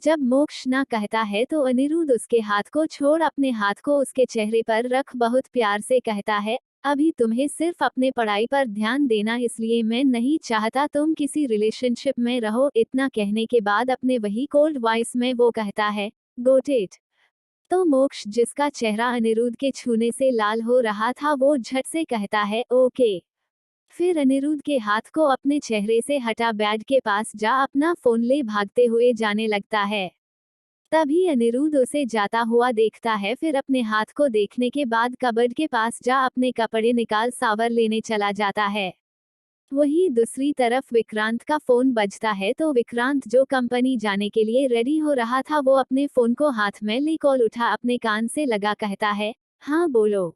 जब मोक्ष ना कहता है तो अनिरुद्ध उसके हाथ को छोड़ अपने हाथ को उसके चेहरे पर रख बहुत प्यार से कहता है, अभी तुम्हें सिर्फ अपने पढ़ाई पर ध्यान देना, इसलिए मैं नहीं चाहता तुम किसी रिलेशनशिप में रहो। इतना कहने के बाद अपने वही कोल्ड वॉइस में वो कहता है, गोट इट। तो मोक्ष, जिसका चेहरा अनिरुद्ध के छूने से लाल हो रहा था, वो झट से कहता है, ओके। फिर अनिरुद्ध के हाथ को अपने चेहरे से हटा बेड के पास जा अपना फोन ले भागते हुए जाने लगता है। तभी अनिरुद्ध उसे जाता हुआ देखता है, फिर अपने हाथ को देखने के बाद कबर्ड के पास जा अपने कपड़े निकाल सावर लेने चला जाता है। वहीं दूसरी तरफ विक्रांत का फोन बजता है, तो विक्रांत जो कंपनी जाने के लिए रेडी हो रहा था, वो अपने फोन को हाथ में ले कॉल उठा अपने कान से लगा कहता है, हाँ बोलो।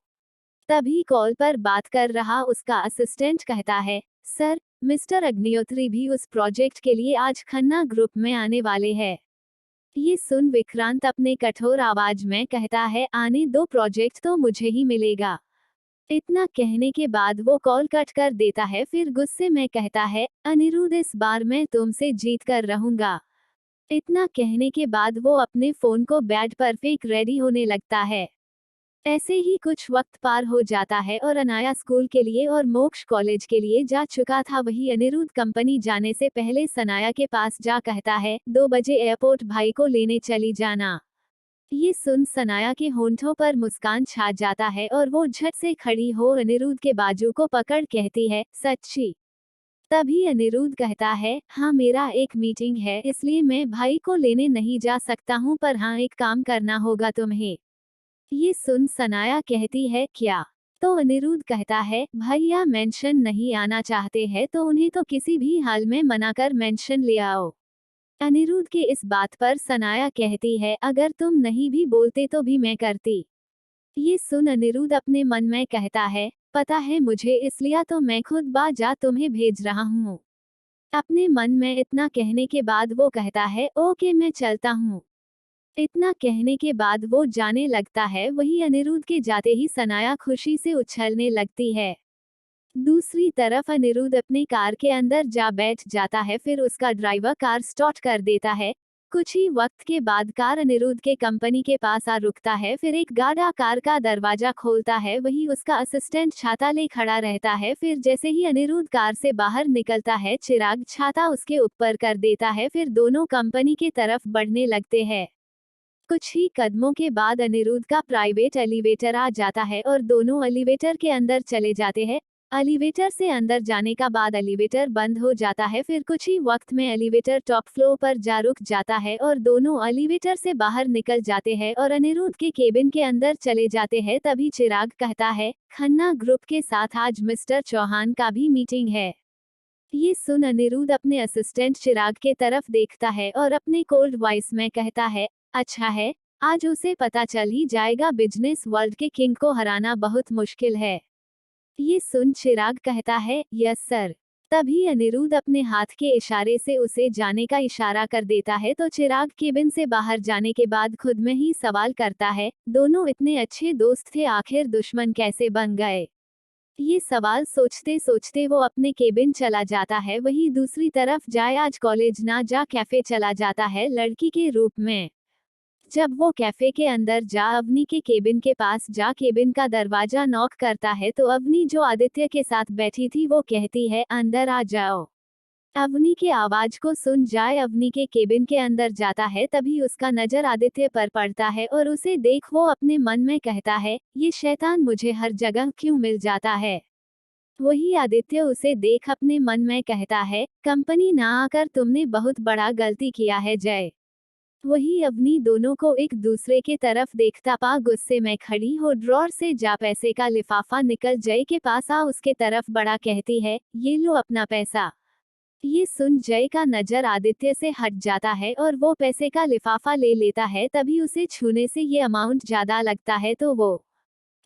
तभी कॉल पर बात कर रहा उसका असिस्टेंट कहता है, सर, मिस्टर अग्निहोत्री भी उस प्रोजेक्ट के लिए आज खन्ना ग्रुप में आने वाले हैं। ये सुन विक्रांत अपने कठोर आवाज में कहता है, आने दो, प्रोजेक्ट तो मुझे ही मिलेगा। इतना कहने के बाद वो कॉल कट कर देता है, फिर गुस्से में कहता है, अनिरुद्ध, इस बार मैं तुमसे जीत कर रहूंगा। इतना कहने के बाद वो अपने फोन को बेड पर फेंक रेडी होने लगता है। ऐसे ही कुछ वक्त पार हो जाता है और अनाया स्कूल के लिए और मोक्ष कॉलेज के लिए जा चुका था। वही अनिरुद्ध कंपनी जाने से पहले सनाया के पास जा कहता है, 2 बजे एयरपोर्ट भाई को लेने चली जाना। ये सुन सनाया के होंठों पर मुस्कान छा जाता है और वो झट से खड़ी हो अनिरुद्ध के बाजू को पकड़ कहती है, सच्ची। तभी अनिरुद्ध कहता है, हाँ, मेरा एक मीटिंग है, इसलिए मैं भाई को लेने नहीं जा सकता हूँ, पर हाँ, एक काम करना होगा तुम्हें। ये सुन सनाया कहती है, क्या? तो अनिरुद्ध कहता है, भैया मेंशन नहीं आना चाहते हैं तो उन्हें तो किसी भी हाल में मनाकर मेंशन ले आओ। अनिरुद्ध के इस बात पर सनाया कहती है, अगर तुम नहीं भी बोलते तो भी मैं करती। ये सुन अनिरुद्ध अपने मन में कहता है, पता है मुझे, इसलिए तो मैं खुद जा तुम्हें भेज रहा हूँ। अपने मन में इतना कहने के बाद वो कहता है, ओके, मैं चलता हूँ। इतना कहने के बाद वो जाने लगता है। वही अनिरुद्ध के जाते ही सनाया खुशी से उछलने लगती है। दूसरी तरफ अनिरुद्ध अपनी कार के अंदर जा बैठ जाता है, फिर उसका ड्राइवर कार स्टार्ट कर देता है। कुछ ही वक्त के बाद कार अनिरुद्ध के कंपनी के पास आ रुकता है, फिर एक गार्ड कार का दरवाजा खोलता है। वही उसका असिस्टेंट छाता ले खड़ा रहता है। फिर जैसे ही अनिरुद्ध कार से बाहर निकलता है, चिराग छाता उसके ऊपर कर देता है, फिर दोनों कंपनी के तरफ बढ़ने लगते हैं। कुछ ही कदमों के बाद अनिरुद्ध का प्राइवेट एलिवेटर आ जाता है और दोनों एलिवेटर के अंदर चले जाते हैं। एलिवेटर से अंदर जाने का बाद एलिवेटर बंद हो जाता है। फिर कुछ ही वक्त में एलिवेटर टॉप फ्लोर पर जा रुक जाता है और दोनों एलिवेटर से बाहर निकल जाते हैं और अनिरुद्ध के केबिन के अंदर चले जाते हैं। तभी चिराग कहता है, खन्ना ग्रुप के साथ आज मिस्टर चौहान का भी मीटिंग है। ये सुन अनिरुद्ध अपने असिस्टेंट चिराग के तरफ देखता है और अपने कोल्ड वॉइस में कहता है, अच्छा है, आज उसे पता चल ही जाएगा, बिजनेस वर्ल्ड के किंग को हराना बहुत मुश्किल है। ये सुन चिराग कहता है, यस सर। तभी अनिरुद्ध अपने हाथ के इशारे से उसे जाने का इशारा कर देता है, तो चिराग केबिन से बाहर जाने के बाद खुद में ही सवाल करता है, दोनों इतने अच्छे दोस्त थे, आखिर दुश्मन कैसे बन गए? ये सवाल सोचते सोचते वो अपने केबिन चला जाता है। वही दूसरी तरफ जाए आज कॉलेज ना जा कैफे चला जाता है लड़की के रूप में। जब वो कैफे के अंदर जा अवनी के केबिन के पास जा केबिन का दरवाजा नॉक करता है, तो अवनी जो आदित्य के साथ बैठी थी वो कहती है, अंदर आ जाओ। अवनी के आवाज को सुन जाए अवनी के केबिन के अंदर जाता है। तभी उसका नजर आदित्य पर पड़ता है और उसे देख वो अपने मन में कहता है, ये शैतान मुझे हर जगह क्यों मिल जाता है। वही आदित्य उसे देख अपने मन में कहता है, कंपनी ना आकर तुमने बहुत बड़ा गलती किया है जय। वही अवनी दोनों को एक दूसरे के तरफ देखता पा गुस्से में खड़ी हो ड्रॉर से जा पैसे का लिफाफा निकल जय के पास आ उसके तरफ बड़ा कहती है, ये लो अपना पैसा। ये सुन जय का नजर आदित्य से हट जाता है और वो पैसे का लिफाफा ले लेता है। तभी उसे छूने से ये अमाउंट ज्यादा लगता है, तो वो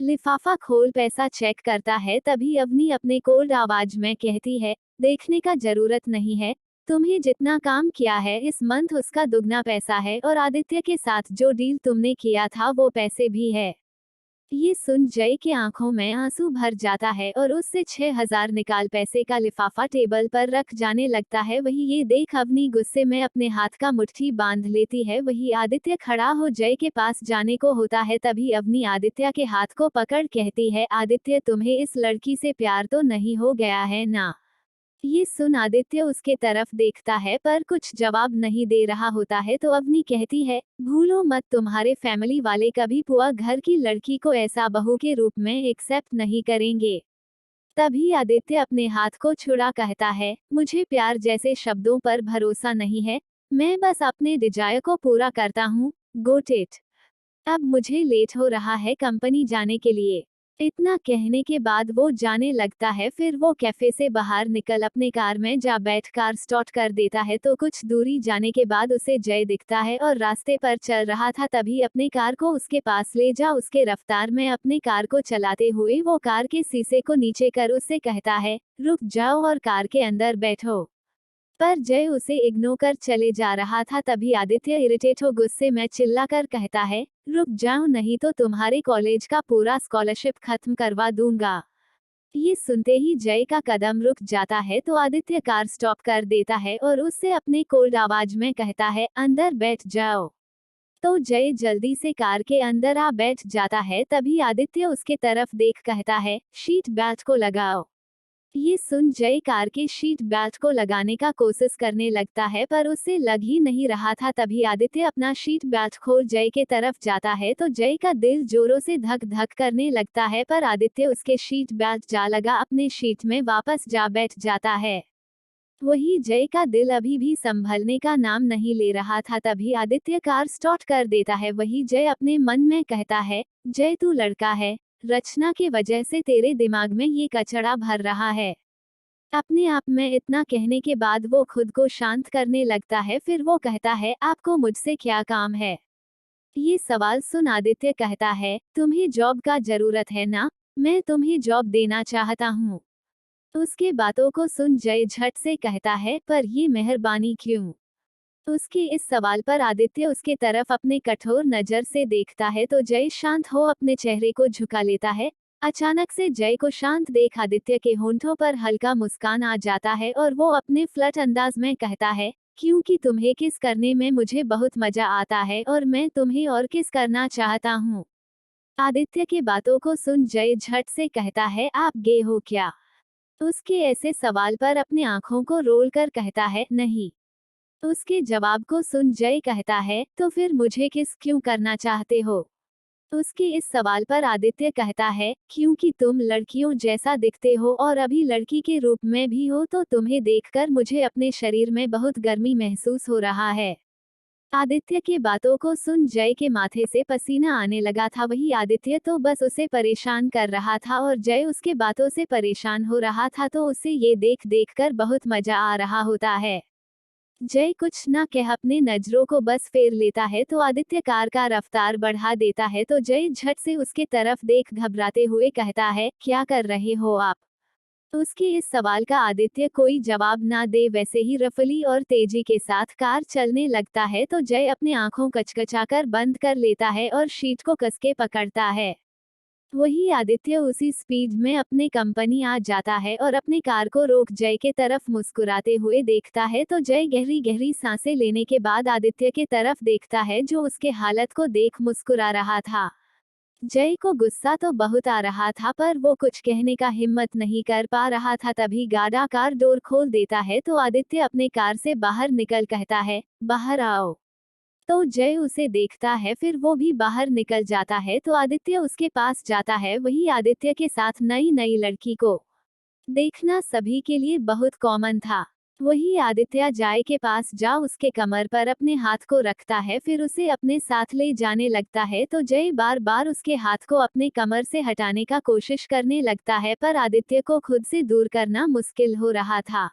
लिफाफा खोल पैसा चेक करता है। तभी अवनी अपने कोल्ड आवाज में कहती है, देखने का जरूरत नहीं है, तुम्हें जितना काम किया है इस मंथ उसका दुगना पैसा है, और आदित्य के साथ जो डील तुमने किया था वो पैसे भी है। ये सुन जय के आंखों में आंसू भर जाता है और उससे 6,000 निकाल पैसे का लिफाफा टेबल पर रख जाने लगता है। वही ये देख अवनी गुस्से में अपने हाथ का मुट्ठी बांध लेती है। वही आदित्य खड़ा हो जय के पास जाने को होता है, तभी अवनी आदित्य के हाथ को पकड़ कहती है, आदित्य तुम्हें इस लड़की से प्यार तो नहीं हो गया है ना। ये सुन आदित्य उसके तरफ देखता है पर कुछ जवाब नहीं दे रहा होता है, तो अवनी कहती है, भूलो मत तुम्हारे फैमिली वाले कभी पुआ घर की लड़की को ऐसा बहू के रूप में एक्सेप्ट नहीं करेंगे। तभी आदित्य अपने हाथ को छुड़ा कहता है, मुझे प्यार जैसे शब्दों पर भरोसा नहीं है, मैं बस अपने डिजायर को पूरा करता हूँ। Got it. अब मुझे लेट हो रहा है कंपनी जाने के लिए। इतना कहने के बाद वो जाने लगता है। फिर वो कैफे से बाहर निकल अपने कार में जा बैठ कार स्टार्ट कर देता है, तो कुछ दूरी जाने के बाद उसे जय दिखता है और रास्ते पर चल रहा था। तभी अपने कार को उसके पास ले जा उसके रफ्तार में अपने कार को चलाते हुए वो कार के शीशे को नीचे कर उससे कहता है, रुक जाओ और कार के अंदर बैठो। पर जय उसे इग्नोर कर चले जा रहा था। तभी आदित्य इरिटेट हो गुस्से में चिल्लाकर कहता है, रुक जाओ नहीं तो तुम्हारे कॉलेज का पूरा स्कॉलरशिप खत्म करवा दूंगा। ये सुनते ही जय का कदम रुक जाता है, तो आदित्य कार स्टॉप कर देता है और उससे अपने कोल्ड आवाज में कहता है, अंदर बैठ जाओ। तो जय जल्दी से कार के अंदर आ बैठ जाता है। तभी आदित्य उसके तरफ देख कहता है, शीट बेल्ट को लगाओ। ये सुन जय कार के शीट बेल्ट को लगाने का कोशिश करने लगता है, पर उससे लग ही नहीं रहा था। तभी आदित्य अपना शीट बेल्ट खोल जय के तरफ जाता है, तो जय का दिल जोरों से धक धक करने लगता है, पर आदित्य उसके शीट बेल्ट जा लगा अपने शीट में वापस जा बैठ जाता है। वही जय का दिल अभी भी संभलने का नाम नहीं ले रहा था। तभी आदित्य कार स्टार्ट कर देता है। वही जय अपने मन में कहता है, जय तू लड़का है, रचना के वजह से तेरे दिमाग में ये कचड़ा भर रहा है। अपने आप में इतना कहने के बाद वो खुद को शांत करने लगता है। फिर वो कहता है, आपको मुझसे क्या काम है। ये सवाल सुन आदित्य कहता है, तुम्हें जॉब का जरूरत है ना, मैं तुम्हें जॉब देना चाहता हूँ। उसके बातों को सुन जय झट से कहता है, पर ये मेहरबानी क्यों। उसके इस सवाल पर आदित्य उसके तरफ अपने कठोर नजर से देखता है, तो जय शांत हो अपने चेहरे को झुका लेता है। अचानक से जय को शांत देख आदित्य के होंठों पर हल्का मुस्कान आ जाता है और वो अपने फ्लर्ट अंदाज में कहता है, क्योंकि तुम्हें किस करने में मुझे बहुत मजा आता है और मैं तुम्हें और किस करना चाहता हूँ। आदित्य के बातों को सुन जय झट से कहता है, आप गे हो क्या। उसके ऐसे सवाल पर अपने आंखों को रोल कर कहता है, नहीं। उसके जवाब को सुन जय कहता है, तो फिर मुझे किस क्यों करना चाहते हो। उसके इस सवाल पर आदित्य कहता है, क्योंकि तुम लड़कियों जैसा दिखते हो और अभी लड़की के रूप में भी हो, तो तुम्हें देखकर मुझे अपने शरीर में बहुत गर्मी महसूस हो रहा है। आदित्य के बातों को सुन जय के माथे से पसीना आने लगा था। वही आदित्य तो बस उसे परेशान कर रहा था और जय उसके बातों से परेशान हो रहा था, तो उसे ये देख देख कर बहुत मजा आ रहा होता है। जय कुछ ना कह अपने नजरों को बस फेर लेता है, तो आदित्य कार का रफ्तार बढ़ा देता है। तो जय झट से उसके तरफ देख घबराते हुए कहता है, क्या कर रहे हो आप। उसके इस सवाल का आदित्य कोई जवाब ना दे वैसे ही रफली और तेजी के साथ कार चलने लगता है, तो जय अपने आंखों कचकचाकर बंद कर लेता है और शीट को कसके पकड़ता है। वही आदित्य उसी स्पीड में अपने कंपनी आ जाता है और अपने कार को रोक जय के तरफ मुस्कुराते हुए देखता है, तो जय गहरी गहरी सांसें लेने के बाद आदित्य के तरफ देखता है, जो उसके हालत को देख मुस्कुरा रहा था। जय को गुस्सा तो बहुत आ रहा था, पर वो कुछ कहने का हिम्मत नहीं कर पा रहा था। तभी गार्ड कार डोर खोल देता है, तो आदित्य अपने कार से बाहर निकल कहता है, बाहर आओ। तो जय उसे देखता है, फिर वो भी बाहर निकल जाता है, तो आदित्य उसके पास जाता है। वही आदित्य के साथ नई नई लड़की को देखना सभी के लिए बहुत कॉमन था। वही आदित्य जय के पास जा उसके कमर पर अपने हाथ को रखता है, फिर उसे अपने साथ ले जाने लगता है, तो जय बार बार उसके हाथ को अपने कमर से हटाने का कोशिश करने लगता है, पर आदित्य को खुद से दूर करना मुश्किल हो रहा था।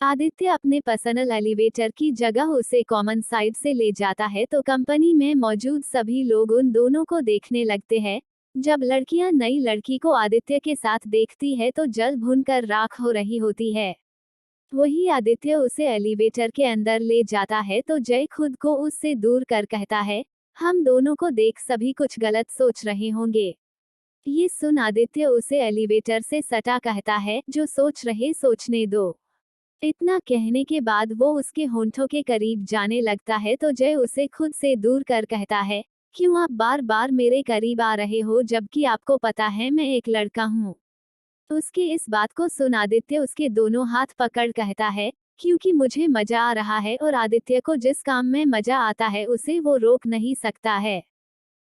आदित्य अपने पर्सनल एलिवेटर की जगह उसे कॉमन साइड से ले जाता है, तो कंपनी में मौजूद सभी लोग उन दोनों को देखने लगते हैं। जब लड़कियां नई लड़की को आदित्य के साथ देखती है, तो जल भुनकर राख हो रही होती है। वही आदित्य उसे एलिवेटर के अंदर ले जाता है, तो जय खुद को उससे दूर कर कहता है, हम दोनों को देख सभी कुछ गलत सोच रहे होंगे। ये सुन आदित्य उसे एलिवेटर से सटा कहता है, जो सोच रहे सोचने दो। इतना कहने के बाद वो उसके होंठों के करीब जाने लगता है तो जय उसे खुद से दूर कर कहता है, क्यों आप बार बार मेरे करीब आ रहे हो जबकि आपको पता है मैं एक लड़का हूँ। उसकी इस बात को सुन आदित्य उसके दोनों हाथ पकड़ कहता है, क्योंकि मुझे मजा आ रहा है और आदित्य को जिस काम में मजा आता है उसे वो रोक नहीं सकता है।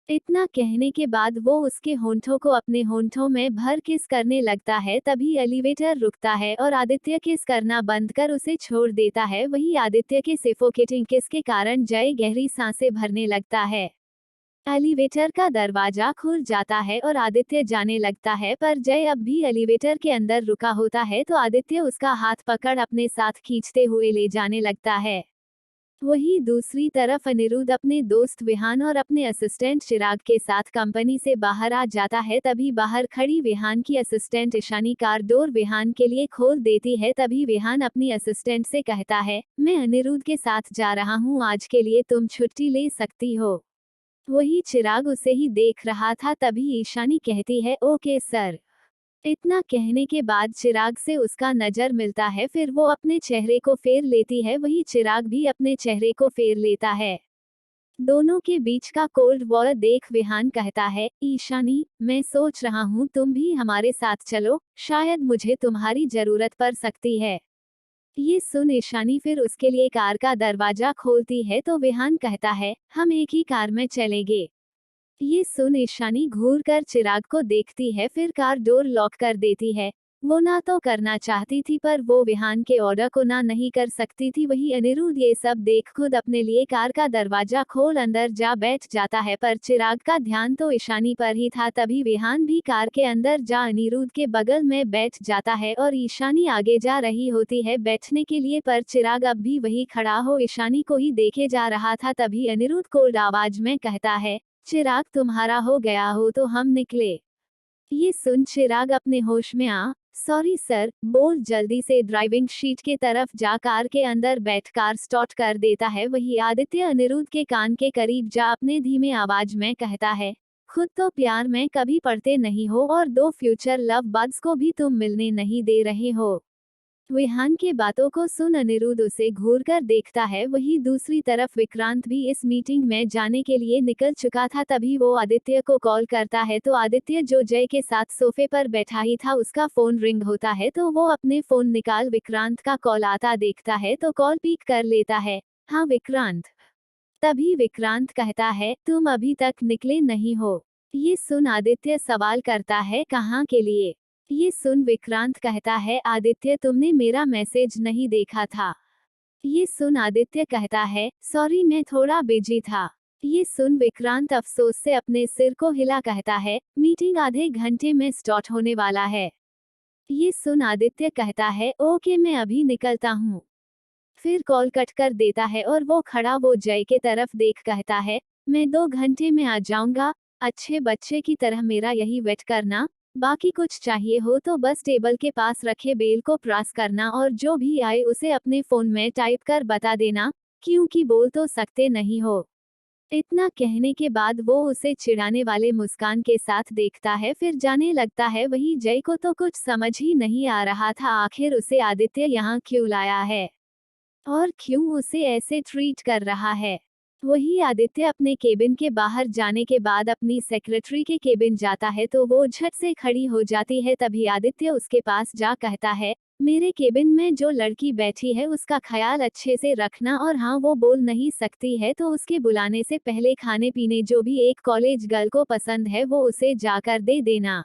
इतना कहने के बाद वो उसके होंठों को अपने होंठों में भर किस करने लगता है। तभी एलिवेटर रुकता है और आदित्य किस करना बंद कर उसे छोड़ देता है। वही आदित्य के सफोकेटिंग किस के कारण जय गहरी सांसें भरने लगता है। एलिवेटर का दरवाजा खुल जाता है और आदित्य जाने लगता है, पर जय अब भी एलिवेटर के अंदर रुका होता है तो आदित्य उसका हाथ पकड़ अपने साथ खींचते हुए ले जाने लगता है। वहीं दूसरी तरफ अनिरुद्ध अपने दोस्त विहान और अपने असिस्टेंट चिराग के साथ कंपनी से बाहर आ जाता है। तभी बाहर खड़ी विहान की assistant Ishani car door Vihan के लिए खोल देती है। तभी विहान अपनी असिस्टेंट से कहता है, मैं अनिरुद्ध के साथ जा रहा हूँ, आज के लिए तुम छुट्टी ले सकती हो। वही चिराग उसे ही देख रहा था। तभी ईशानी कहती है, ओके सर। इतना कहने के बाद चिराग से उसका नजर मिलता है, फिर वो अपने चेहरे को फेर लेती है, वही चिराग भी अपने चेहरे को फेर लेता है। दोनों के बीच का कोल्ड वॉर देख विहान कहता है, ईशानी, मैं सोच रहा हूँ तुम भी हमारे साथ चलो, शायद मुझे तुम्हारी जरूरत पड़ सकती है। ये सुन ईशानी फिर उसके लिए कार का दरवाजा खोलती है तो विहान कहता है, हम एक ही कार में चलेंगे। ये सुन ईशानी घूर कर चिराग को देखती है, फिर कार डोर लॉक कर देती है। वो ना तो करना चाहती थी पर वो विहान के ऑर्डर को ना नहीं कर सकती थी। वही अनिरुद्ध ये सब देख खुद अपने लिए कार का दरवाजा खोल अंदर जा बैठ जाता है, पर चिराग का ध्यान तो ईशानी पर ही था। तभी विहान भी कार के अंदर जा अनिरुद्ध के बगल में बैठ जाता है और ईशानी आगे जा रही होती है बैठने के लिए, पर चिराग अब भी वही खड़ा हो ईशानी को ही देखे जा रहा था। तभी अनिरुद्ध कोल्ड आवाज में कहता है, चिराग तुम्हारा हो गया हो तो हम निकले। ये सुन चिराग अपने होश में आ, सॉरी सर, बोल जल्दी से ड्राइविंग सीट के तरफ जा कार के अंदर बैठ कार स्टार्ट कर देता है। वही आदित्य अनिरुद्ध के कान के करीब जा अपने धीमे आवाज में कहता है, खुद तो प्यार में कभी पड़ते नहीं हो और दो फ्यूचर लव बर्ड्स को भी तुम मिलने नहीं दे रहे हो। विहान की बातों को सुन अनिरुद्ध उसे घूर कर देखता है। वही दूसरी तरफ विक्रांत भी इस मीटिंग में जाने के लिए निकल चुका था। तभी वो आदित्य को कॉल करता है तो आदित्य जो जय के साथ सोफे पर बैठा ही था उसका फोन रिंग होता है तो वो अपने फोन निकाल विक्रांत का कॉल आता देखता है तो कॉल पिक कर लेता है। हाँ विक्रांत। तभी विक्रांत कहता है, तुम अभी तक निकले नहीं हो। ये सुन आदित्य सवाल करता है, कहाँ के लिए। ये सुन विक्रांत कहता है, आदित्य तुमने मेरा मैसेज नहीं देखा था। ये सुन आदित्य कहता है, सॉरी मैं थोड़ा बिजी था। ये सुन विक्रांत अफसोस से अपने सिर को हिला कहता है, मीटिंग आधे घंटे में स्टार्ट होने वाला है। ये सुन आदित्य कहता है, ओके मैं अभी निकलता हूँ। फिर कॉल कट कर देता है और वो खड़ा वो जय के तरफ देख कहता है, मैं 2 घंटे में आ जाऊंगा, अच्छे बच्चे की तरह मेरा यही वेट करना, बाकी कुछ चाहिए हो तो बस टेबल के पास रखे बेल को प्रेस करना और जो भी आए उसे अपने फोन में टाइप कर बता देना, क्योंकि बोल तो सकते नहीं हो। इतना कहने के बाद वो उसे चिढ़ाने वाले मुस्कान के साथ देखता है, फिर जाने लगता है। वही जय को तो कुछ समझ ही नहीं आ रहा था आखिर उसे आदित्य यहाँ क्यों लाया है और क्यों उसे ऐसे ट्रीट कर रहा है। वही आदित्य अपने केबिन के बाहर जाने के बाद अपनी सेक्रेटरी के केबिन जाता है तो वो झट से खड़ी हो जाती है। तभी आदित्य उसके पास जा कहता है, मेरे केबिन में जो लड़की बैठी है उसका ख्याल अच्छे से रखना, और हाँ वो बोल नहीं सकती है तो उसके बुलाने से पहले खाने पीने जो भी एक कॉलेज गर्ल को पसंद है वो उसे जाकर दे देना।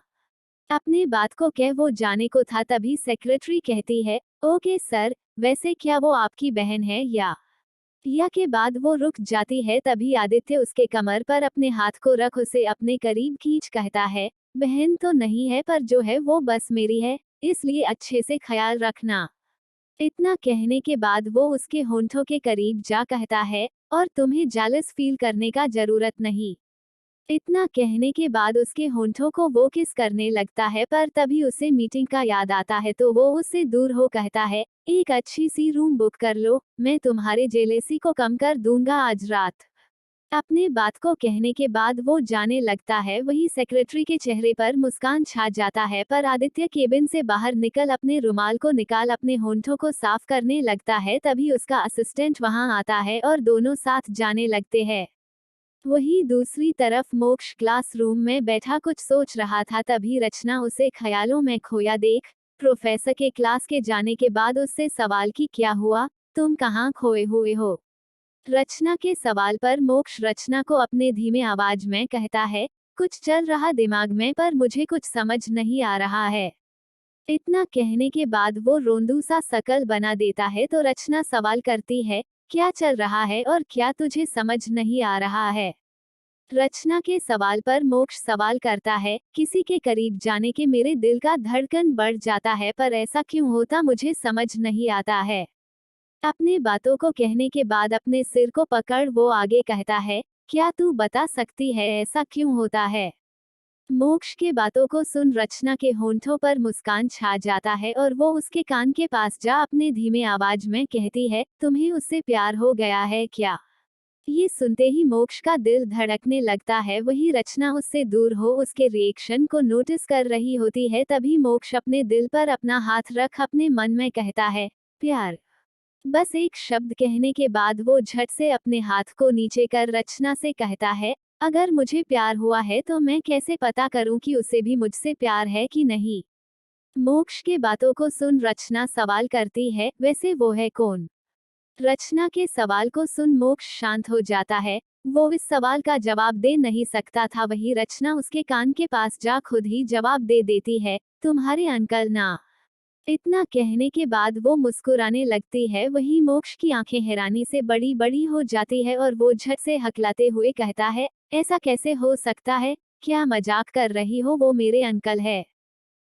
अपने बात को कह वो जाने को था तभी सेक्रेटरी कहती है, ओके सर, वैसे क्या वो आपकी बहन है या के बाद वो रुक जाती है। तभी आदित्य उसके कमर पर अपने हाथ को रख उसे अपने करीब खींच कहता है, बहन तो नहीं है पर जो है वो बस मेरी है, इसलिए अच्छे से ख्याल रखना। इतना कहने के बाद वो उसके होंठों के करीब जा कहता है, और तुम्हें जेलस फील करने का जरूरत नहीं। इतना कहने के बाद उसके होंठों को वो किस करने लगता है, पर तभी उसे मीटिंग का याद आता है तो वो उससे दूर हो कहता है, एक अच्छी सी रूम बुक कर लो, मैं तुम्हारे जेलेसी को कम कर दूंगा आज रात। अपने बात को कहने के बाद वो जाने लगता है। वही सेक्रेटरी के चेहरे पर मुस्कान छा जाता है, पर आदित्य केबिन से बाहर निकल अपने रुमाल को निकाल अपने होंठों को साफ करने लगता है। तभी उसका असिस्टेंट वहां आता है और दोनों साथ जाने लगते हैं। वही दूसरी तरफ मोक्ष क्लासरूम में बैठा कुछ सोच रहा था। तभी रचना उसे ख्यालों में खोया देख प्रोफेसर के क्लास के जाने के बाद उससे सवाल की, क्या हुआ, तुम कहाँ खोए हुए हो। रचना के सवाल पर मोक्ष रचना को अपने धीमे आवाज में कहता है, कुछ चल रहा दिमाग में पर मुझे कुछ समझ नहीं आ रहा है। इतना कहने के बाद वो रोंदू सा शकल बना देता है तो रचना सवाल करती है, क्या चल रहा है और क्या तुझे समझ नहीं आ रहा है। रचना के सवाल पर मोक्ष सवाल करता है, किसी के करीब जाने के मेरे दिल का धड़कन बढ़ जाता है, पर ऐसा क्यों होता मुझे समझ नहीं आता है। अपने बातों को कहने के बाद अपने सिर को पकड़ वो आगे कहता है, क्या तू बता सकती है ऐसा क्यों होता है। मोक्ष के बातों को सुन रचना के होंठों पर मुस्कान छा जाता है और वो उसके कान के पास जा अपने धीमे आवाज में कहती है, तुम्हें उससे प्यार हो गया है क्या। ये सुनते ही मोक्ष का दिल धड़कने लगता है। वही रचना उससे दूर हो उसके रिएक्शन को नोटिस कर रही होती है। तभी मोक्ष अपने दिल पर अपना हाथ रख अपने मन में कहता है, प्यार। बस एक शब्द कहने के बाद वो झट से अपने हाथ को नीचे कर रचना से कहता है, अगर मुझे प्यार हुआ है तो मैं कैसे पता करूं कि उसे भी मुझसे प्यार है कि नहीं। मोक्ष के बातों को सुन रचना सवाल करती है, वैसे वो है कौन। रचना के सवाल को सुन मोक्ष शांत हो जाता है। वो इस सवाल का जवाब दे नहीं सकता था। वही रचना उसके कान के पास जा खुद ही जवाब दे देती है, तुम्हारे अंकल ना। इतना कहने के बाद वो मुस्कुराने लगती है। वही मोक्ष की आंखें हैरानी से बड़ी बड़ी हो जाती है और वो झट से हकलाते हुए कहता है, ऐसा कैसे हो सकता है, क्या मजाक कर रही हो, वो मेरे अंकल है।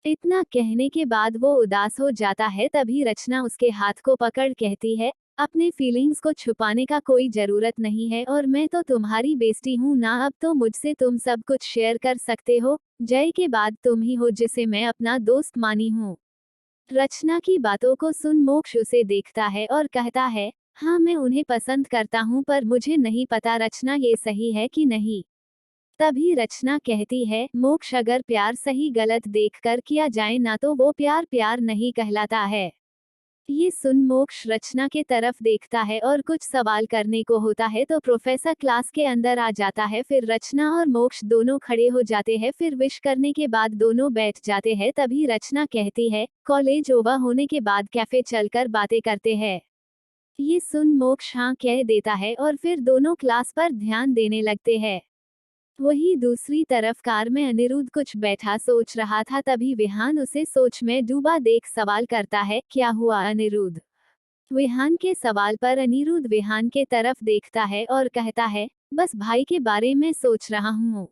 इतना कहने के बाद वो उदास हो जाता है। तभी रचना उसके हाथ को पकड़ कहती है, अपने फीलिंग्स को छुपाने का कोई जरूरत नहीं है और मैं तो तुम्हारी बेस्टी हूँ ना, अब तो मुझसे तुम सब कुछ शेयर कर सकते हो। जय के बाद तुम ही हो जिसे मैं अपना दोस्त मानी हूँ। रचना की बातों को सुन मोक्ष उसे देखता है और कहता है, हाँ मैं उन्हें पसंद करता हूँ पर मुझे नहीं पता रचना ये सही है कि नहीं। तभी रचना कहती है, मोक्ष अगर प्यार सही गलत देखकर किया जाए ना तो वो प्यार प्यार नहीं कहलाता है। ये सुन मोक्ष रचना के तरफ देखता है और कुछ सवाल करने को होता है तो प्रोफेसर क्लास के अंदर आ जाता है। फिर रचना और मोक्ष दोनों खड़े हो जाते हैं। फिर विश करने के बाद दोनों बैठ जाते हैं। तभी रचना कहती है, कॉलेज ओवर होने के बाद कैफे चलकर बातें करते हैं। ये सुन मोक्ष हाँ कह देता है और फिर दोनों क्लास पर ध्यान देने लगते हैं। वही दूसरी तरफ कार में अनिरुद्ध कुछ बैठा सोच रहा था। तभी विहान उसे सोच में डूबा देख सवाल करता है, क्या हुआ अनिरुद्ध। विहान के सवाल पर अनिरुद्ध विहान के तरफ देखता है और कहता है, बस भाई के बारे में सोच रहा हूँ।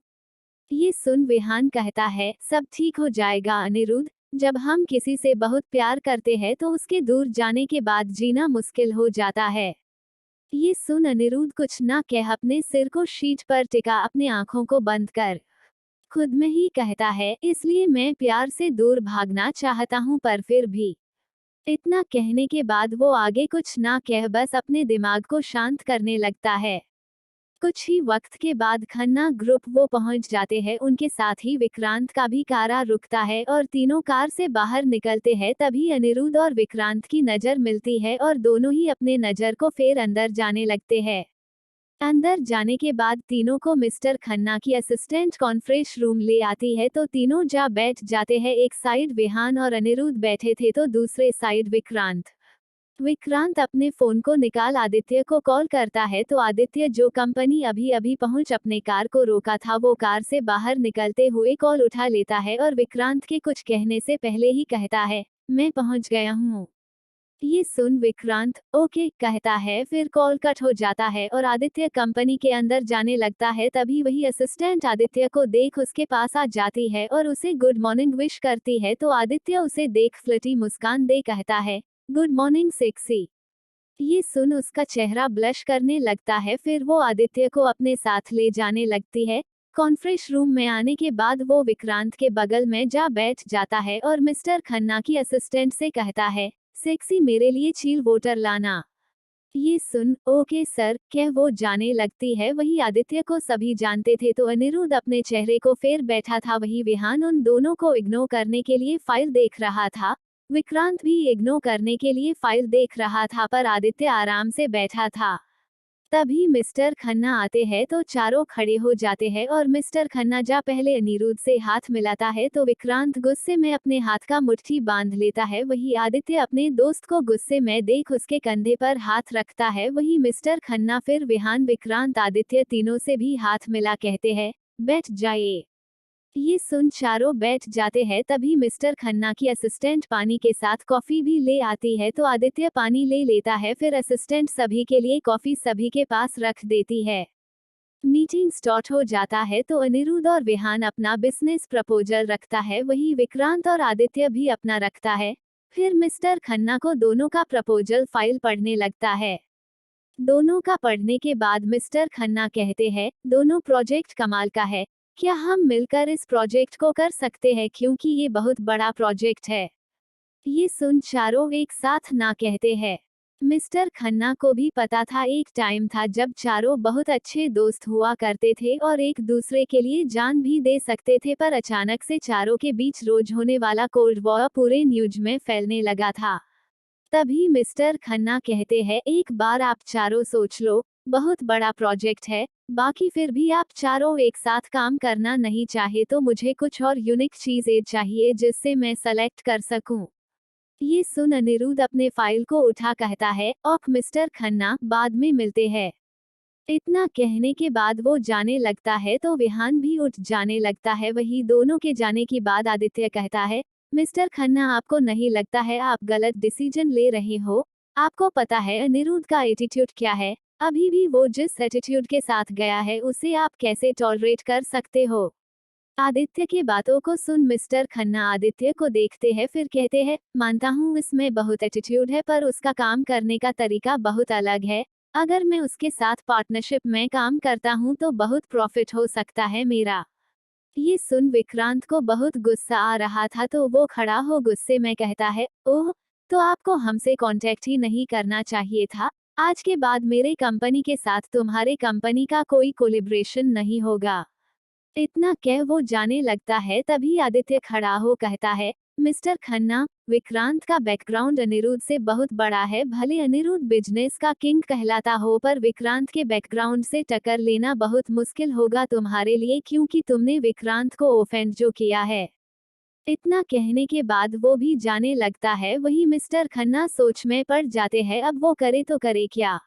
ये सुन विहान कहता है, सब ठीक हो जाएगा अनिरुद्ध, जब हम किसी से बहुत प्यार करते हैं तो उसके दूर जाने के बाद जीना मुश्किल हो जाता है। ये सुन अनिरुद्ध कुछ ना कह अपने सिर को शीट पर टिका अपने आंखों को बंद कर खुद में ही कहता है, इसलिए मैं प्यार से दूर भागना चाहता हूँ पर फिर भी। इतना कहने के बाद वो आगे कुछ ना कह बस अपने दिमाग को शांत करने लगता है। कुछ ही वक्त के बाद खन्ना ग्रुप वो पहुंच जाते हैं। उनके साथ ही विक्रांत का भी कारा रुकता है और तीनों कार से बाहर निकलते हैं। तभी अनिरुद्ध और विक्रांत की नजर मिलती है और दोनों ही अपने नजर को फेर अंदर जाने लगते हैं। अंदर जाने के बाद तीनों को मिस्टर खन्ना की असिस्टेंट कॉन्फ्रेंस रूम ले आती है तो तीनों जा बैठ जाते हैं। एक साइड विहान और अनिरुद्ध बैठे थे तो दूसरे साइड विक्रांत। विक्रांत अपने फोन को निकाल आदित्य को कॉल करता है तो आदित्य जो कंपनी अभी अभी पहुंच अपने कार को रोका था वो कार से बाहर निकलते हुए कॉल उठा लेता है और विक्रांत के कुछ कहने से पहले ही कहता है, मैं पहुंच गया हूं। ये सुन विक्रांत ओके कहता है। फिर कॉल कट हो जाता है और आदित्य कंपनी के अंदर जाने लगता है। तभी वही असिस्टेंट आदित्य को देख उसके पास आ जाती है और उसे गुड मॉर्निंग विश करती है तो आदित्य उसे देख फ्लटी मुस्कान दे कहता है, गुड मॉर्निंग सेक्सी। ये सुन उसका चेहरा ब्लश करने लगता है। फिर वो आदित्य को अपने साथ ले जाने लगती है। कॉन्फ्रेंस रूम में आने के बाद वो विक्रांत के बगल में जा बैठ जाता है और मिस्टर खन्ना की असिस्टेंट से कहता है, सेक्सी मेरे लिए चील वोटर लाना। ये सुन, ओके सर, क्या वो जाने लगती है। वही आदित्य को सभी जानते थे तो अनिरुद्ध अपने चेहरे को फेर बैठा था। वही विहान उन दोनों को इग्नोर करने के लिए फाइल देख रहा था। विक्रांत भी इग्नोर करने के लिए फाइल देख रहा था पर आदित्य आराम से बैठा था। तभी मिस्टर खन्ना आते हैं तो चारों खड़े हो जाते हैं और मिस्टर खन्ना जा पहले अनिरुद्ध से हाथ मिलाता है तो विक्रांत गुस्से में अपने हाथ का मुट्ठी बांध लेता है। वही आदित्य अपने दोस्त को गुस्से में देख उसके कंधे पर हाथ रखता है। वही मिस्टर खन्ना फिर विहान विक्रांत आदित्य तीनों से भी हाथ मिला कहते हैं, बैठ जाइए। ये सुन चारों बैठ जाते हैं। तभी मिस्टर खन्ना की असिस्टेंट पानी के साथ कॉफी भी ले आती है तो आदित्य पानी ले लेता है। फिर असिस्टेंट सभी के लिए कॉफी सभी के पास रख देती है। मीटिंग स्टार्ट हो जाता है तो अनिरुद्ध और विहान अपना बिजनेस प्रपोजल रखता है। वही विक्रांत और आदित्य भी अपना रखता है। फिर मिस्टर खन्ना को दोनों का प्रपोजल फाइल पढ़ने लगता है। दोनों का पढ़ने के बाद मिस्टर खन्ना कहते हैं, दोनों प्रोजेक्ट कमाल का है। क्या हम मिलकर इस प्रोजेक्ट को कर सकते हैं क्योंकि ये बहुत बड़ा प्रोजेक्ट है। ये सुन चारों एक साथ ना कहते हैं। मिस्टर खन्ना को भी पता था एक टाइम था जब चारों बहुत अच्छे दोस्त हुआ करते थे और एक दूसरे के लिए जान भी दे सकते थे पर अचानक से चारों के बीच रोज होने वाला कोल्ड वॉर पूरे न्यूज में फैलने लगा था। तभी मिस्टर खन्ना कहते हैं, एक बार आप चारों सोच लो, बहुत बड़ा प्रोजेक्ट है। बाकी फिर भी आप चारों एक साथ काम करना नहीं चाहे तो मुझे कुछ और यूनिक चीजें चाहिए जिससे मैं सेलेक्ट कर सकूं। ये सुन अनिरुद्ध अपने फाइल को उठा कहता है, ओक मिस्टर खन्ना, बाद में मिलते हैं। इतना कहने के बाद वो जाने लगता है तो विहान भी उठ जाने लगता है। वही दोनों के जाने के बाद आदित्य कहता है, मिस्टर खन्ना आपको नहीं लगता है आप गलत डिसीजन ले रहे हो। आपको पता है अनिरुद्ध का एटीट्यूड क्या है। अभी भी वो जिस एटीट्यूड के साथ गया है उसे आप कैसे टॉलरेट कर सकते हो। आदित्य की बातों को सुन मिस्टर खन्ना आदित्य को देखते हैं फिर कहते हैं, मानता हूँ इसमें बहुत एटीट्यूड है पर उसका काम करने का तरीका बहुत अलग है। अगर मैं उसके साथ पार्टनरशिप में काम करता हूँ तो बहुत प्रॉफिट हो सकता है मेरा। ये सुन विक्रांत को बहुत गुस्सा आ रहा था तो वो खड़ा हो गुस्से में कहता है, ओह, तो आपको हमसे कांटेक्ट ही नहीं करना चाहिए था। आज के बाद मेरे कंपनी के साथ तुम्हारे कंपनी का कोई कोलिब्रेशन नहीं होगा। इतना कह वो जाने लगता है तभी आदित्य खड़ा हो कहता है, मिस्टर खन्ना, विक्रांत का बैकग्राउंड अनिरुद्ध से बहुत बड़ा है। भले अनिरुद्ध बिजनेस का किंग कहलाता हो पर विक्रांत के बैकग्राउंड से टक्कर लेना बहुत मुश्किल होगा तुम्हारे लिए क्योंकि तुमने विक्रांत को ऑफेंड जो किया है। इतना कहने के बाद वो भी जाने लगता है। वही मिस्टर खन्ना सोच में पड़ जाते हैं अब वो करे तो करे क्या।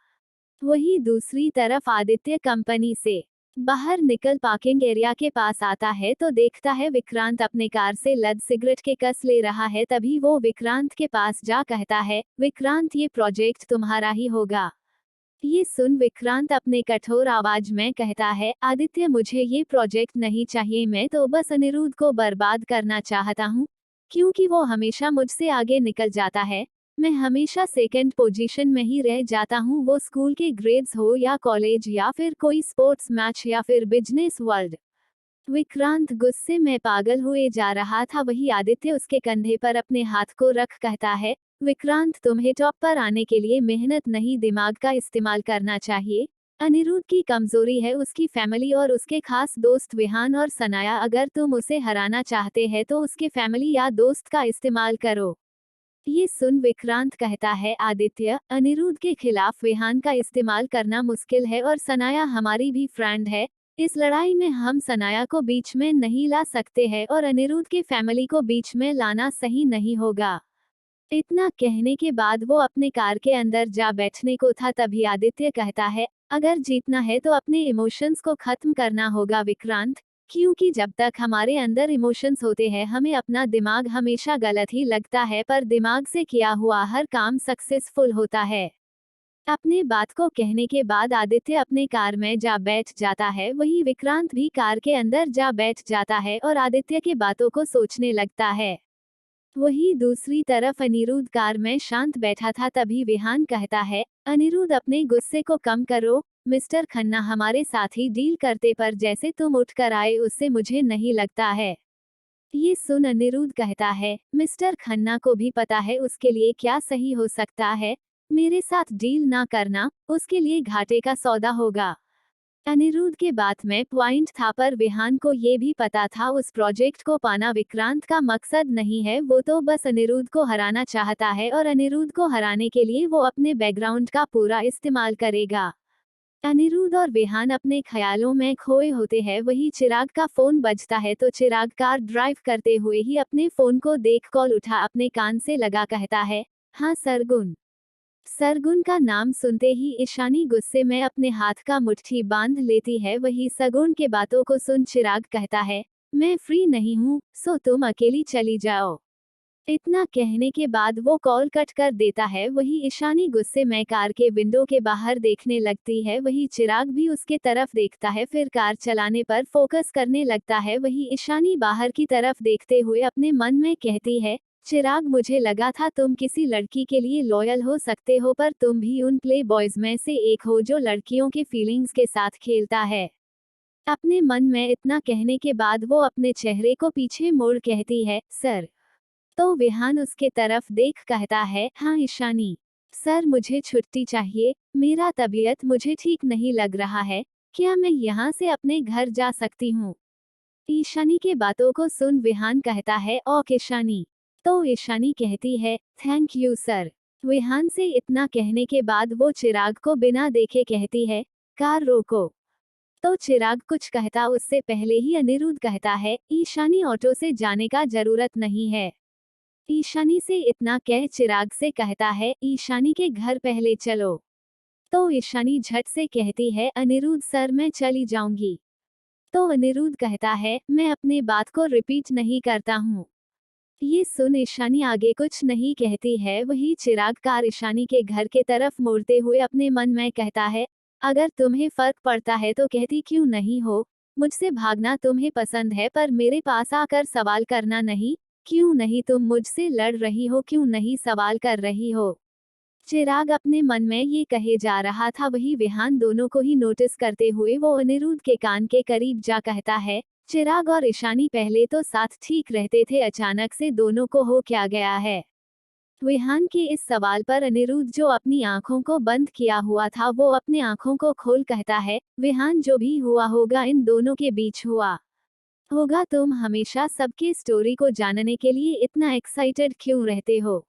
वही दूसरी तरफ आदित्य कंपनी से बाहर निकल पार्किंग एरिया के पास आता है तो देखता है विक्रांत अपने कार से लद सिगरेट के कस ले रहा है। तभी वो विक्रांत के पास जा कहता है, विक्रांत ये प्रोजेक्ट तुम्हारा ही होगा। ये सुन विक्रांत अपने कठोर आवाज में कहता है, आदित्य मुझे ये प्रोजेक्ट नहीं चाहिए। मैं तो बस अनिरुद्ध को बर्बाद करना चाहता हूँ क्योंकि वो हमेशा मुझसे आगे निकल जाता है। मैं हमेशा सेकंड पोजीशन में ही रह जाता हूँ, वो स्कूल के ग्रेड्स हो या कॉलेज या फिर कोई स्पोर्ट्स मैच या फिर बिजनेस वर्ल्ड। विक्रांत गुस्से में पागल हुए जा रहा था। वही आदित्य उसके कंधे पर अपने हाथ को रख कहता है, विक्रांत तुम्हें टॉप पर आने के लिए मेहनत नहीं दिमाग का इस्तेमाल करना चाहिए। अनिरुद्ध की कमजोरी है उसकी फैमिली और उसके खास दोस्त विहान और सनाया। अगर तुम उसे हराना चाहते हैं तो उसके फैमिली या दोस्त का इस्तेमाल करो। ये सुन विक्रांत कहता है, आदित्य, अनिरुद्ध के खिलाफ विहान का इस्तेमाल करना मुश्किल है और सनाया हमारी भी फ्रेंड है। इस लड़ाई में हम सनाया को बीच में नहीं ला सकते हैं और अनिरुद्ध की फैमिली को बीच में लाना सही नहीं होगा। इतना कहने के बाद वो अपने कार के अंदर जा बैठने को था तभी आदित्य कहता है, अगर जीतना है तो अपने इमोशंस को खत्म करना होगा विक्रांत, क्योंकि जब तक हमारे अंदर इमोशंस होते हैं हमें अपना दिमाग हमेशा गलत ही लगता है पर दिमाग से किया हुआ हर काम सक्सेसफुल होता है। अपने बात को कहने के बाद आदित्य अपने कार में जा बैठ जाता है। वही विक्रांत भी कार के अंदर जा बैठ जाता है और आदित्य की बातों को सोचने लगता है। वही दूसरी तरफ अनिरुद्ध कार में शांत बैठा था तभी विहान कहता है, अनिरुद्ध अपने गुस्से को कम करो। मिस्टर खन्ना हमारे साथ ही डील करते पर जैसे तुम उठ कर आए उससे मुझे नहीं लगता है। ये सुन अनिरुद्ध कहता है, मिस्टर खन्ना को भी पता है उसके लिए क्या सही हो सकता है। मेरे साथ डील ना करना उसके लिए घाटे का सौदा होगा। अनिरुद्ध के बात में पॉइंट था, पर विहान को ये भी पता था उस प्रोजेक्ट को पाना विक्रांत का मकसद नहीं है। वो तो बस अनिरुद्ध को हराना चाहता है और अनिरुद्ध को हराने के लिए वो अपने बैकग्राउंड का पूरा इस्तेमाल करेगा। अनिरुद्ध और विहान अपने ख्यालों में खोए होते हैं। वही चिराग का फोन बजता है तो चिराग कार ड्राइव करते हुए ही अपने फोन को देख कॉल उठा अपने कान से लगा कहता है, हाँ सरगुन। सरगुन का नाम सुनते ही ईशानी गुस्से में अपने हाथ का मुट्ठी बांध लेती है। वही सरगुन के बातों को सुन चिराग कहता है, मैं फ्री नहीं हूँ, सो तुम अकेली चली जाओ। इतना कहने के बाद वो कॉल कट कर देता है। वही ईशानी गुस्से में कार के विंडो के बाहर देखने लगती है। वही चिराग भी उसके तरफ देखता है, फिर कार चलाने पर फोकस करने लगता है। वही ईशानी बाहर की तरफ देखते हुए अपने मन में कहती है, चिराग मुझे लगा था तुम किसी लड़की के लिए लॉयल हो सकते हो, पर तुम भी उन प्ले बॉयज में से एक हो जो लड़कियों के फीलिंग्स के साथ खेलता है। अपने मन में इतना कहने के बाद वो अपने चेहरे को पीछे मोड़ कहती है, सर। तो विहान उसके तरफ देख कहता है, हाँ ईशानी। सर मुझे छुट्टी चाहिए, मेरा तबीयत मुझे ठीक नहीं लग रहा है, क्या मैं यहाँ से अपने घर जा सकती हूँ? ईशानी के बातों को सुन विहान कहता है, ओके ईशानी। तो ईशानी कहती है, थैंक यू सर। विहान से इतना कहने के बाद वो चिराग को बिना देखे कहती है, कार रोको। तो चिराग कुछ कहता उससे पहले ही अनिरुद्ध कहता है, ईशानी ऑटो से जाने का जरूरत नहीं है। ईशानी से इतना कह चिराग से कहता है, ईशानी के घर पहले चलो। तो ईशानी झट से कहती है, अनिरुद्ध सर मैं चली जाऊंगी। तो अनिरुद्ध कहता है, मैं अपने बात को रिपीट नहीं करता हूँ। ये सुन ईशानी आगे कुछ नहीं कहती है। वही चिराग कार ईशानी के घर के तरफ मोड़ते हुए अपने मन में कहता है, अगर तुम्हें फर्क पड़ता है तो कहती क्यों नहीं हो, मुझसे भागना तुम्हें पसंद है पर मेरे पास आकर सवाल करना नहीं। क्यों नहीं तुम मुझसे लड़ रही हो, क्यों नहीं सवाल कर रही हो? चिराग अपने मन में ये कहे जा रहा था। वही विहान दोनों को ही नोटिस करते हुए वो अनिरुद्ध के कान के करीब जा कहता है, चिराग और ईशानी पहले तो साथ ठीक रहते थे, अचानक से दोनों को हो क्या गया है? विहान के इस सवाल पर अनिरुद्ध जो अपनी आंखों को बंद किया हुआ था वो अपने आंखों को खोल कहता है, विहान जो भी हुआ होगा इन दोनों के बीच हुआ होगा। तुम हमेशा सबकी स्टोरी को जानने के लिए इतना एक्साइटेड क्यों रहते हो?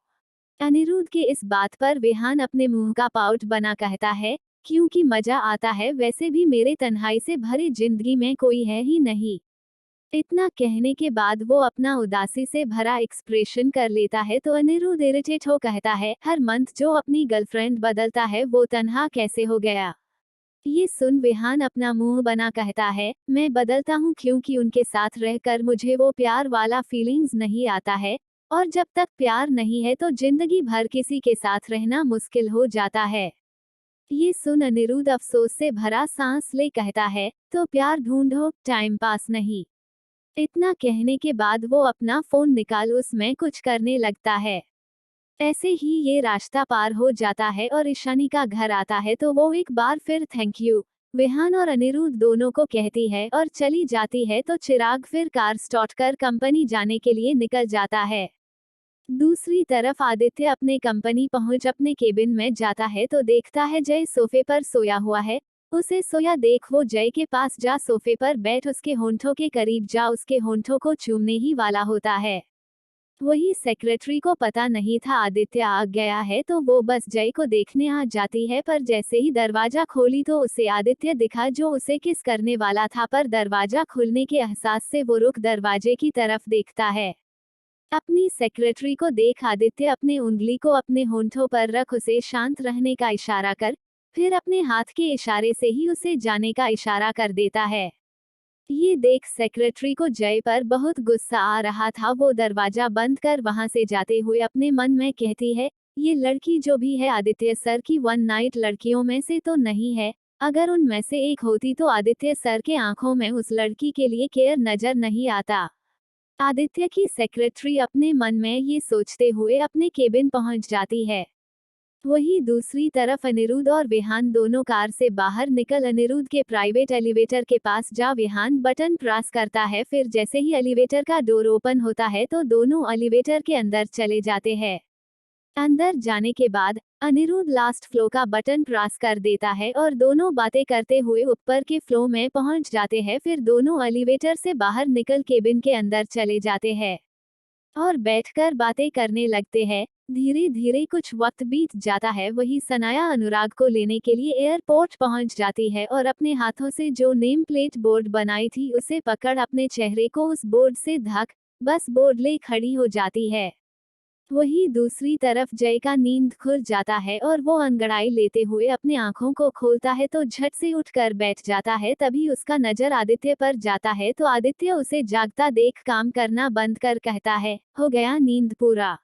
अनिरुद्ध के इस बात पर विहान अपने मुंह का पाउट बना कहता है, क्योंकि मजा आता है, वैसे भी मेरे तन्हाई से भरी जिंदगी में कोई है ही नहीं। इतना कहने के बाद वो अपना उदासी से भरा एक्सप्रेशन कर लेता है तो अनिरुद्ध इरिटेट हो कहता है, हर मंथ जो अपनी गर्लफ्रेंड बदलता है वो तन्हा कैसे हो गया? ये सुन विहान अपना मुंह बना कहता है, मैं बदलता हूँ क्योंकि उनके साथ रहकर मुझे वो प्यार वाला फीलिंग्स नहीं आता है, और जब तक प्यार नहीं है तो जिंदगी भर किसी के साथ रहना मुश्किल हो जाता है। ये सुन अनिरुद्ध अफसोस से भरा सांस ले कहता है, तो प्यार ढूंढो, टाइम पास नहीं। इतना कहने के बाद वो अपना फोन निकाल उसमें कुछ करने लगता है। ऐसे ही ये रास्ता पार हो जाता है और ईशानी का घर आता है तो वो एक बार फिर थैंक यू विहान और अनिरुद्ध दोनों को कहती है और चली जाती है। तो चिराग फिर कार स्टार्ट कर कंपनी जाने के लिए निकल जाता है। दूसरी तरफ आदित्य अपने कंपनी पहुंच अपने केबिन में जाता है तो देखता है जय सोफे पर सोया हुआ है। उसे सोया देख वो जय के पास जा सोफे पर बैठ उसके होंठों के करीब जा उसके होंठों को चूमने ही वाला होता है। वही सेक्रेटरी को पता नहीं था आदित्य आ गया है तो वो बस जय को देखने आ जाती है, पर जैसे ही दरवाजा खोली तो उसे आदित्य दिखा जो उसे किस करने वाला था, पर दरवाजा खुलने के एहसास से वो रुक दरवाजे की तरफ देखता है। अपनी सेक्रेटरी को देख आदित्य अपने उंगली को अपने होंठों पर रख उसे शांत रहने का इशारा कर फिर अपने हाथ के इशारे से ही उसे जाने का इशारा कर देता है। ये देख सेक्रेटरी को जय पर बहुत गुस्सा आ रहा था। वो दरवाजा बंद कर वहां से जाते हुए अपने मन में कहती है, ये लड़की जो भी है आदित्य सर की वन नाइट लड़कियों में से तो नहीं है। अगर उनमें से एक होती तो आदित्य सर के आंखों में उस लड़की के लिए केयर नजर नहीं आता। आदित्य की सेक्रेटरी अपने मन में ये सोचते हुए अपने केबिन पहुंच जाती है। वही दूसरी तरफ अनिरुद्ध और विहान दोनों कार से बाहर निकल अनिरुद्ध के प्राइवेट एलिवेटर के पास जा विहान बटन प्रेस करता है। फिर जैसे ही एलिवेटर का डोर ओपन होता है तो दोनों एलिवेटर के अंदर चले जाते हैं। अंदर जाने के बाद अनिरुद्ध लास्ट फ्लो का बटन प्रेस कर देता है और दोनों बातें करते हुए ऊपर के फ्लो में पहुंच जाते हैं। फिर दोनों एलिवेटर से बाहर निकल केबिन के अंदर चले जाते हैं और बैठकर बातें करने लगते हैं। धीरे धीरे कुछ वक्त बीत जाता है। वही सनाया अनुराग को लेने के लिए एयरपोर्ट पहुंच जाती है और अपने हाथों से जो नेम प्लेट बोर्ड बनाई थी उसे पकड़ अपने चेहरे को उस बोर्ड से ढक बस बोर्ड ले खड़ी हो जाती है। वही दूसरी तरफ जय का नींद खुल जाता है और वो अंगड़ाई लेते हुए अपनी आंखों को खोलता है तो झट से उठकर बैठ जाता है। तभी उसका नजर आदित्य पर जाता है तो आदित्य उसे जागता देख काम करना बंद कर कहता है, हो गया नींद पूरा।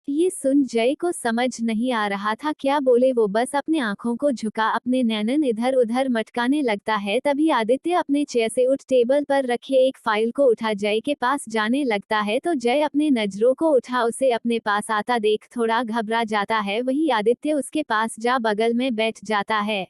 ये सुन जय को समझ नहीं आ रहा था क्या बोले। वो बस अपने आंखों को झुका अपने नैनन इधर उधर मटकाने लगता है। तभी आदित्य अपने चेयर से उठ टेबल पर रखे एक फाइल को उठा जय के पास जाने लगता है तो जय अपने नजरों को उठा उसे अपने पास आता देख थोड़ा घबरा जाता है। वही आदित्य उसके पास जा बगल में बैठ जाता है।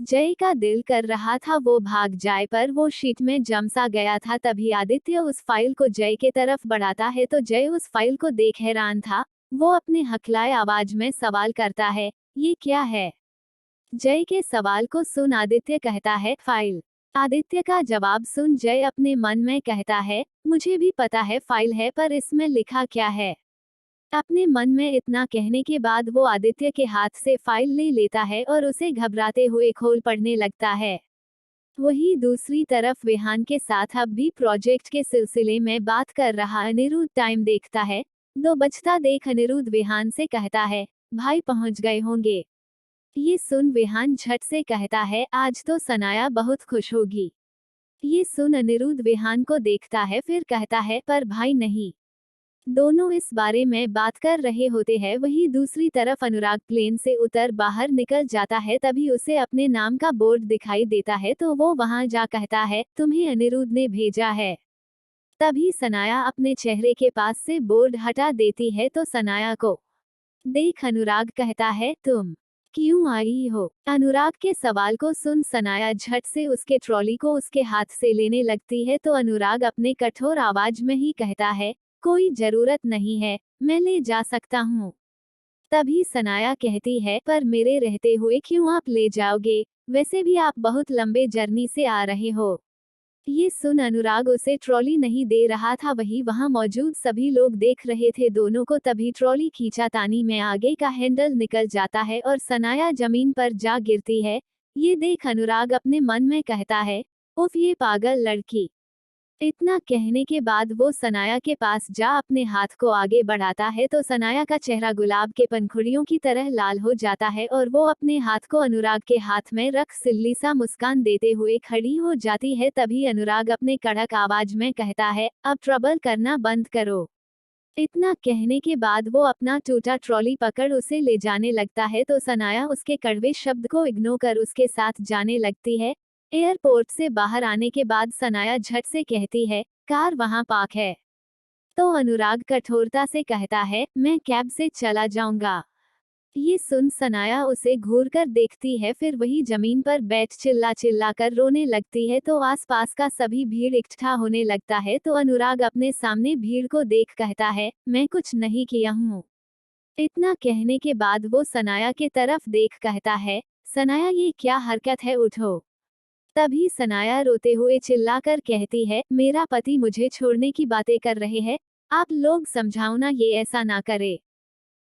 जय का दिल कर रहा था वो भाग जाए पर वो शीट में जम सा गया था। तभी आदित्य उस फाइल को जय के तरफ बढ़ाता है तो जय उस फाइल को देख हैरान था। वो अपने हकलाए आवाज में सवाल करता है, ये क्या है? जय के सवाल को सुन आदित्य कहता है, फाइल। आदित्य का जवाब सुन जय अपने मन में कहता है, मुझे भी पता है फाइल है पर इसमें लिखा क्या है? अपने मन में इतना कहने के बाद वो आदित्य के हाथ से फाइल ले लेता है और उसे घबराते हुए खोल पढ़ने लगता है। वही दूसरी तरफ विहान के साथ अब भी प्रोजेक्ट के सिलसिले में बात कर रहा अनिरुद्ध टाइम देखता है। 2 बजता देख अनिरुद्ध विहान से कहता है, भाई पहुंच गए होंगे। ये सुन विहान झट से कहता है, आज तो सनाया बहुत खुश होगी। ये सुन अनिरुद्ध विहान को देखता है फिर कहता है, पर भाई नहीं। दोनों इस बारे में बात कर रहे होते हैं। वही दूसरी तरफ अनुराग प्लेन से उतर बाहर निकल जाता है। तभी उसे अपने नाम का बोर्ड दिखाई देता है तो वो वहां जा कहता है, तुम्हें अनिरुद्ध ने भेजा है। तभी सनाया अपने चेहरे के पास से बोर्ड हटा देती है तो सनाया को देख अनुराग कहता है, तुम क्यों आई हो? अनुराग के सवाल को सुन सनाया झट से उसके ट्रॉली को उसके हाथ से लेने लगती है तो अनुराग अपने कठोर आवाज में ही कहता है, कोई जरूरत नहीं है, मैं ले जा सकता हूँ। तभी सनाया कहती है, पर मेरे रहते हुए क्यों आप ले जाओगे? वैसे भी आप बहुत लंबे जर्नी से आ रहे हो। ये सुन अनुराग उसे ट्रॉली नहीं दे रहा था। वही वहां मौजूद सभी लोग देख रहे थे दोनों को। तभी ट्रॉली खींचातानी में आगे का हैंडल निकल जाता है और सनाया जमीन पर जा गिरती है। ये देख अनुराग अपने मन में कहता है, उफ ये पागल लड़की। इतना कहने के बाद वो सनाया के पास जा अपने हाथ को आगे बढ़ाता है तो सनाया का चेहरा गुलाब के पंखुड़ियों की तरह लाल हो जाता है और वो अपने हाथ को अनुराग के हाथ में रख सिल्ली सा मुस्कान देते हुए खड़ी हो जाती है। तभी अनुराग अपने कड़क आवाज में कहता है, अब ट्रबल करना बंद करो। इतना कहने के बाद वो अपना टूटा ट्रॉली पकड़ उसे ले जाने लगता है तो सनाया उसके कड़वे शब्द को इग्नोर कर उसके साथ जाने लगती है। एयरपोर्ट से बाहर आने के बाद सनाया झट से कहती है, कार वहां पार्क है। तो अनुराग कठोरता से कहता है, मैं कैब से चला जाऊंगा। ये सुन सनाया उसे घूर कर देखती है फिर वही जमीन पर बैठ चिल्ला चिल्ला कर रोने लगती है तो आसपास का सभी भीड़ इकट्ठा होने लगता है तो अनुराग अपने सामने भीड़ को देख कहता है, मैं कुछ नहीं किया हूँ। इतना कहने के बाद वो सनाया के तरफ देख कहता है, सनाया ये क्या हरकत है, उठो। तभी सनाया रोते हुए चिल्लाकर कहती है, मेरा पति मुझे छोड़ने की बातें कर रहे हैं, आप लोग समझाओ ना ये ऐसा ना करे।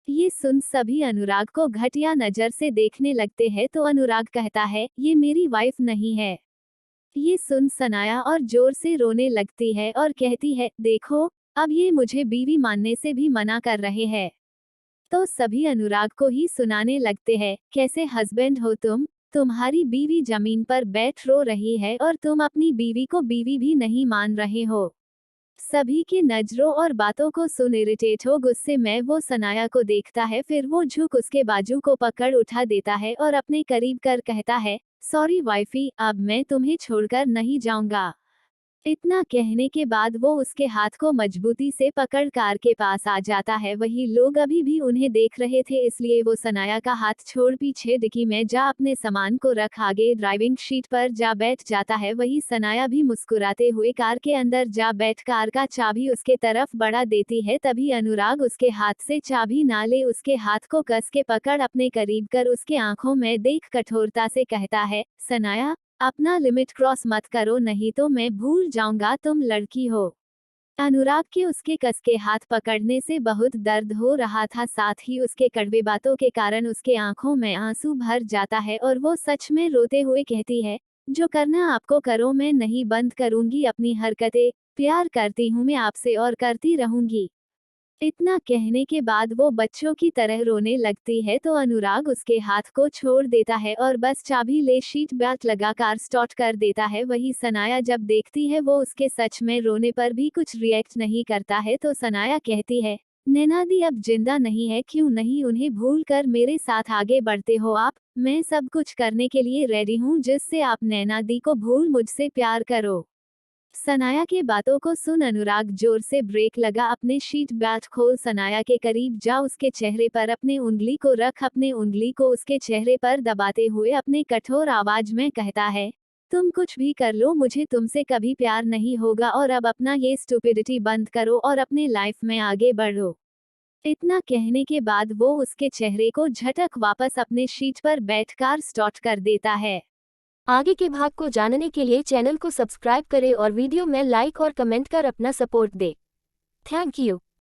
ये सुन सभी अनुराग को घटिया नजर से देखने लगते हैं तो अनुराग कहता है, ये मेरी वाइफ नहीं है। ये सुन सनाया और जोर से रोने लगती है और कहती है, देखो अब ये मुझे बीवी मानने से भी मना कर रहे हैं। तो सभी अनुराग को ही सुनाने लगते हैं, कैसे हस्बैंड हो तुम? तुम्हारी बीवी जमीन पर बैठ रो रही है और तुम अपनी बीवी को बीवी भी नहीं मान रहे हो। सभी की नजरों और बातों को सुन इरिटेट हो गुस्से में वो सनाया को देखता है फिर वो झुक उसके बाजू को पकड़ उठा देता है और अपने करीब कर कहता है, सॉरी वाइफी, अब मैं तुम्हें छोड़कर नहीं जाऊंगा। इतना कहने के बाद वो उसके हाथ को मजबूती से पकड़ कार के पास आ जाता है। वही लोग अभी भी उन्हें देख रहे थे, इसलिए वो सनाया का हाथ छोड़ पीछे डिक्की में जा अपने सामान को रख आगे ड्राइविंग सीट पर जा बैठ जाता है। वही सनाया भी मुस्कुराते हुए कार के अंदर जा बैठ कार का चाबी उसके तरफ बढ़ा देती है। तभी अनुराग उसके हाथ से चाबी ना ले उसके हाथ को कस के पकड़ अपने करीब कर उसके आंखों में देख कठोरता से कहता है, सनाया अपना लिमिट क्रॉस मत करो, नहीं तो मैं भूल जाऊंगा तुम लड़की हो। अनुराग के उसके कस के हाथ पकड़ने से बहुत दर्द हो रहा था, साथ ही उसके कड़वे बातों के कारण उसके आंखों में आंसू भर जाता है और वो सच में रोते हुए कहती है, जो करना आपको करो, मैं नहीं बंद करूंगी अपनी हरकतें, प्यार करती हूँ मैं आपसे और करती रहूंगी। इतना कहने के बाद वो बच्चों की तरह रोने लगती है तो अनुराग उसके हाथ को छोड़ देता है और बस चाबी ले सीट बेल्ट लगा कार स्टार्ट कर देता है। वही सनाया जब देखती है वो उसके सच में रोने पर भी कुछ रिएक्ट नहीं करता है तो सनाया कहती है, नैना दी अब जिंदा नहीं है, क्यों नहीं उन्हें भूल कर मेरे साथ आगे बढ़ते हो आप। मैं सब कुछ करने के लिए रेडी हूँ जिससे आप नैना दी को भूल मुझसे प्यार करो। सनाया के बातों को सुन अनुराग जोर से ब्रेक लगा, अपने सीट बेल्ट खोल सनाया के करीब जा उसके चेहरे पर अपने उंगली को रख, अपने उंगली को उसके चेहरे पर दबाते हुए अपने कठोर आवाज में कहता है, तुम कुछ भी कर लो मुझे तुमसे कभी प्यार नहीं होगा और अब अपना ये स्टूपिडिटी बंद करो और अपने लाइफ में आगे बढ़ो। इतना कहने के बाद वो उसके चेहरे को झटक वापस अपने सीट पर बैठकर स्टार्ट कर देता है। आगे के भाग को जानने के लिए चैनल को सब्सक्राइब करें और वीडियो में लाइक और कमेंट कर अपना सपोर्ट दें। Thank you.